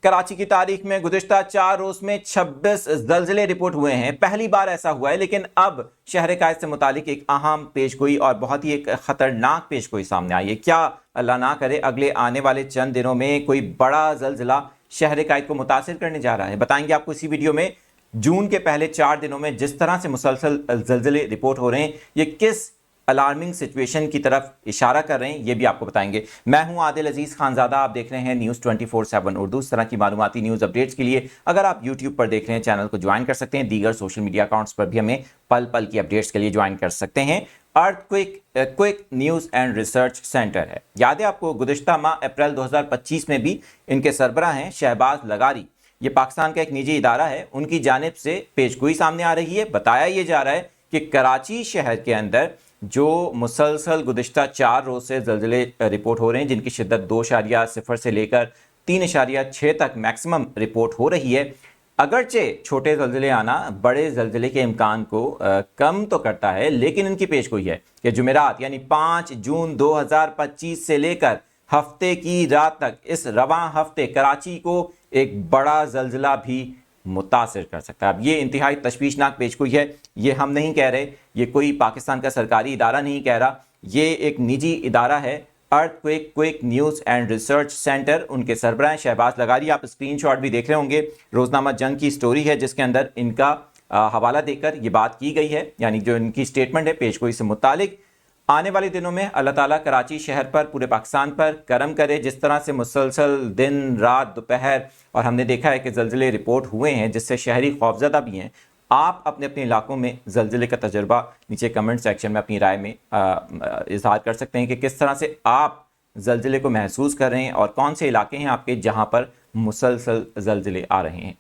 कराची की तारीख में गुज़िश्ता 4 रोज़ में 26 ज़लज़ले रिपोर्ट हुए हैं। पहली बार ऐसा हुआ है, लेकिन अब शहर कायद से मुतालिक एक अहम पेशगोई और बहुत ही एक ख़तरनाक पेशगोई सामने आई है। क्या अल्लाह ना करे अगले आने वाले चंद दिनों में कोई बड़ा ज़लज़ला शहर कायद को मुतासिर करने जा रहा है। बताएंगे आपको इसी वीडियो में। जून के पहले 4 दिनों में जिस तरह से मुसलसल ज़लज़ले रिपोर्ट हो रहे हैं, ये किस अलार्मिंग सिचुएशन की तरफ इशारा कर रहे हैं, ये भी आपको बताएंगे। मैं हूं आदिल अजीज खानजादा, आप देख रहे हैं न्यूज़ 24/7 उर्दू। इस तरह की मालूमाती न्यूज़ अपडेट्स के लिए अगर आप यूट्यूब पर देख रहे हैं, चैनल को ज्वाइन कर सकते हैं। दीगर सोशल मीडिया अकाउंट्स पर भी हमें पल पल की अपडेट्स के लिए ज्वाइन कर सकते हैं। Quick news and research centre है। याद है आपको, गुज़िश्ता माह अप्रैल 2025 में भी इनके सरबराह हैं शहबाज लगारी। ये पाकिस्तान का एक निजी इदारा है, उनकी जानिब से पेशगोई सामने आ रही है। बताया ये जा रहा है कि कराची शहर के अंदर जो मुसलसल गुज़िश्ता 4 रोज़ से ज़लज़ले रिपोर्ट हो रहे हैं, जिनकी शिद्दत 2.0 से लेकर 3.6 तक मैक्सिमम रिपोर्ट हो रही है, अगरचे छोटे ज़लज़ले आना बड़े ज़लज़ले के इम्कान को कम तो करता है, लेकिन इनकी पेशगोई है कि जुमेरात यानी 5 जून 2025 से लेकर हफ्ते की रात तक, इस रवां हफ्ते कराची को एक बड़ा ज़लज़ला भी मुतासिर कर सकता है। अब ये इंतहाई तशवीशनाक पेशगोई है। ये हम नहीं कह रहे, ये कोई पाकिस्तान का सरकारी इदारा नहीं कह रहा, ये एक निजी इदारा है, quick news and research centre. उनके सरबराह शहबाज लगारी। आप स्क्रीनशॉट भी देख रहे होंगे। रोज़नामा जंग की स्टोरी है जिसके अंदर इनका हवाला देकर ये बात की गई है, यानी जो इनकी स्टेटमेंट है पेशगोई से मुतालिक। आने वाले दिनों में अल्लाह ताला कराची शहर पर, पूरे पाकिस्तान पर करम करे। जिस तरह से मुसलसल दिन रात दोपहर और हमने देखा है कि ज़लज़ले रिपोर्ट हुए हैं जिससे शहरी खौफजदा भी हैं। आप अपने अपने इलाकों में ज़लज़ले का तजर्बा नीचे कमेंट सेक्शन में अपनी राय में इजहार कर सकते हैं कि किस तरह से आप ज़लज़ले को महसूस कर रहे हैं और कौन से इलाके हैं आपके जहां पर मुसलसल ज़लज़ले आ रहे हैं।